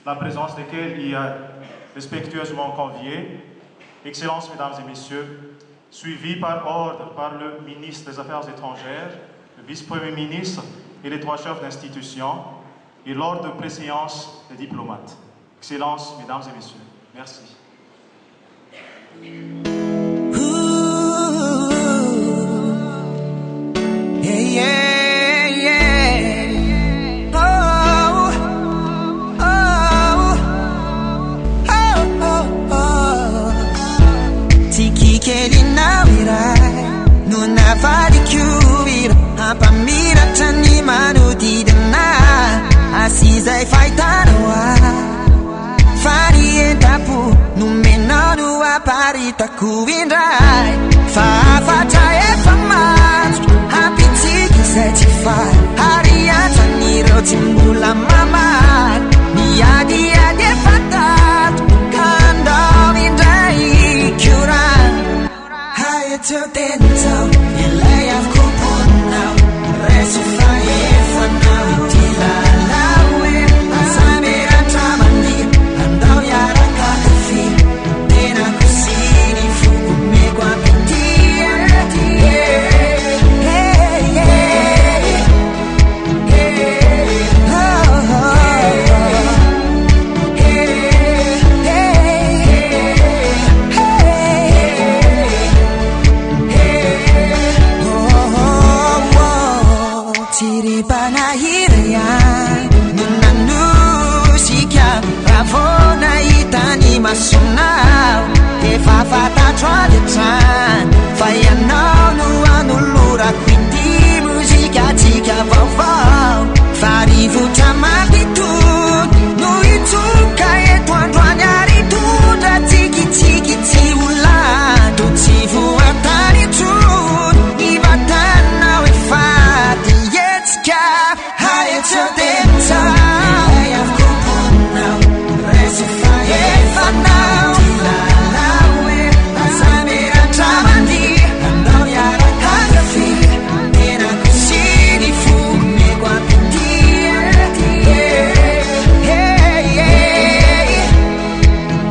La présence desquels il y a respectueusement conviés, Excellences, Mesdames et Messieurs, suivis par ordre par le ministre des Affaires étrangères, le vice-premier ministre et les trois chefs d'institution, et l'ordre de préséance des diplomates. Excellences, Mesdames et Messieurs, merci. Pamiratan manu didana asizai faitanoa farie tapu numenanu aparita kuindrai fafata efamat hapitiki certified hariata niro timbula mama niadi ade fatat kandom indai kuran hayato dento ilay kupon now Reso fai fanau tila lawe Asamira tamani Andau yara kakafi Nena kusini fuku megwa pitia Hey, hey, hey Oh, oh Hey, hey, hey Tiri panahiraya Nunanu sikia Ravona itani masunau Te fafata traditan Fayanau nuanulura Quindi musica tika vau Farivu tamagitut Nui tuka e tuantuanyari tuda Tiki tiki tiula Tutivu ataritut Ibatana we fati Higher to the top I have coupon now Reso fai now Tilalawe Asamira tamandi Andau yara kagafi Nena kusini fu Megwa pitia Hey, hey, hey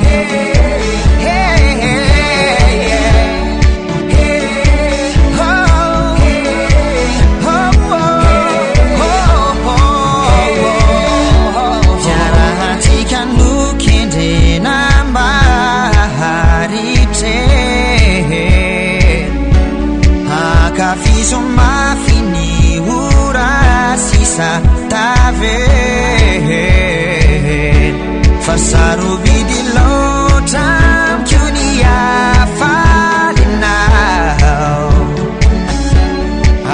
Hey, hey, oh, hey, oh, oh Fiso mafini ura sisa tave Fasaru vidilo tam kunia falina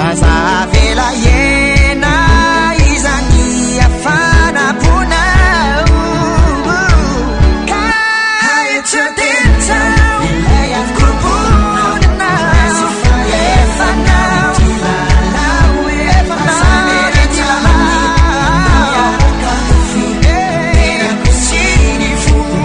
Azavela yena izani afana puna Kaya chadenta Ilaya kupuna Fu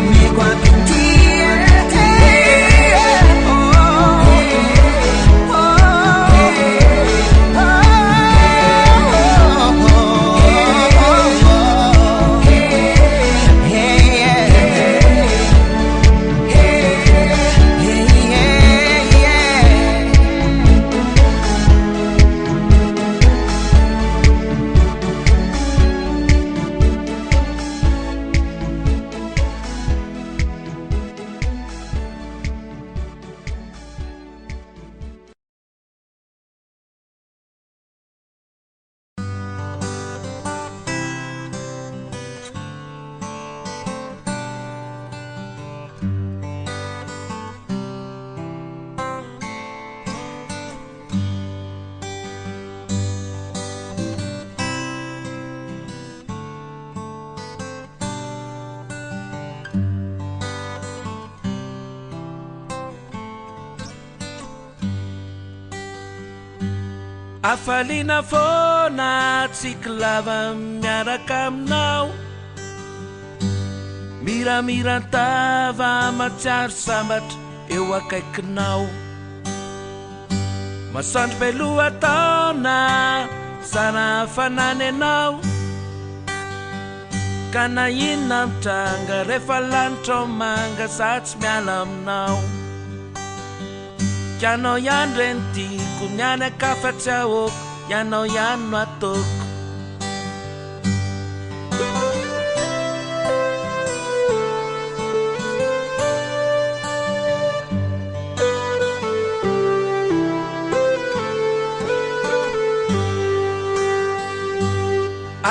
Afaliana foana tsika lava miaraka aminao Miramirantava matsiaro sambatra eo akaikinao Masoandro be lohataona Sana fanany anao Ka na inona mitranga rehefa lanitra manga za tsy miala aminao Ianao ihany reny tiako Niany akafa tsy ahoko Ianao ihany no ataoko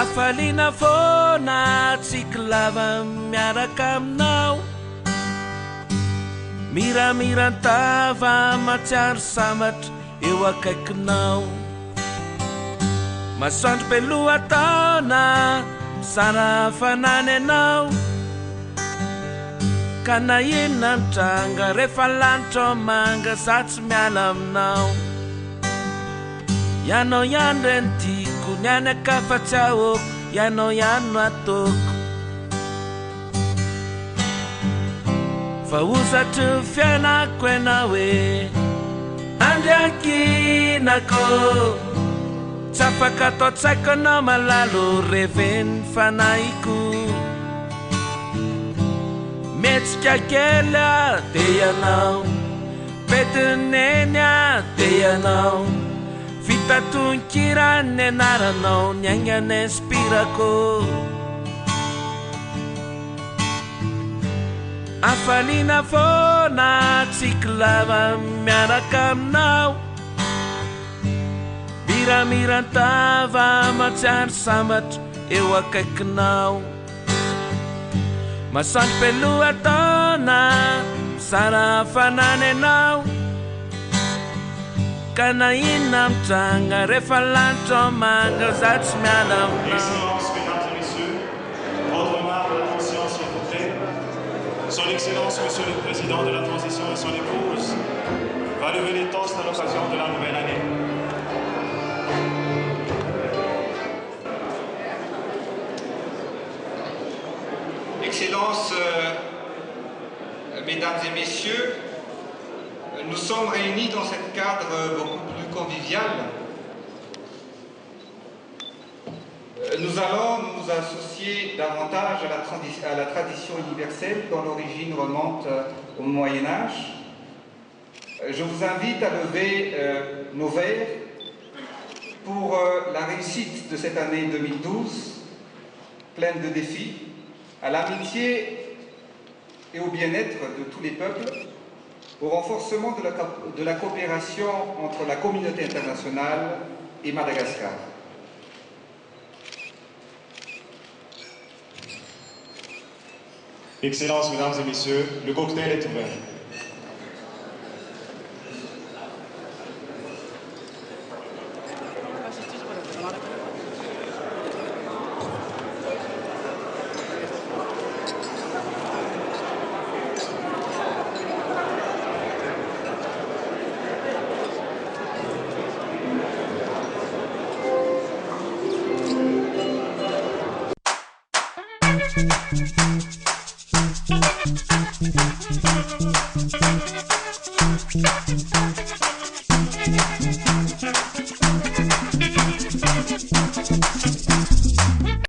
Afaliana foana tsika lava miaraka aminao Miramirantava matsiaro sambatra eo akaikinao Masoandro be lohataona Misara fanany anao Ka na inona mitranga rehefa lanitra manga za tsy miala aminao Ianao ihany reny tiako Niany akafa tsy ahoko Ianao ihany no ataoko Fa ozatry fiainako ianao hoe Andriakinako Tsy afaka atao tsaiko anao malalo Reven'ny fanaiko Metsika kely dia ianao Petineny dia ianao Fitatonkirany anaranao Niaingana inspirako Afaliana foana tsika lava miaraka aminao Miramirantava matsiaro sambatra eo akaikinao Masoandro be lohataona Misara fanany anao Ka na inona mitranga rehefa lanitra manga za tsy miala aminao Excellences, mesdames et messieurs, votre marque d'attention s'il vous plaît. Son Excellence, Monsieur le Président de la Transition et son épouse va lever les toasts à l'occasion de la nouvelle année. Excellences, Mesdames et Messieurs, nous sommes réunis dans ce cadre beaucoup plus convivial. Nous allons nous associer davantage à la tradition universelle dont l'origine remonte au Moyen-Âge. Je vous invite à lever nos verres pour la réussite de cette année 2012, pleine de défis, à l'amitié et au bien-être de tous les peuples, au renforcement de la coopération entre la communauté internationale et Madagascar. Excellences, mesdames et messieurs, le cocktail est ouvert.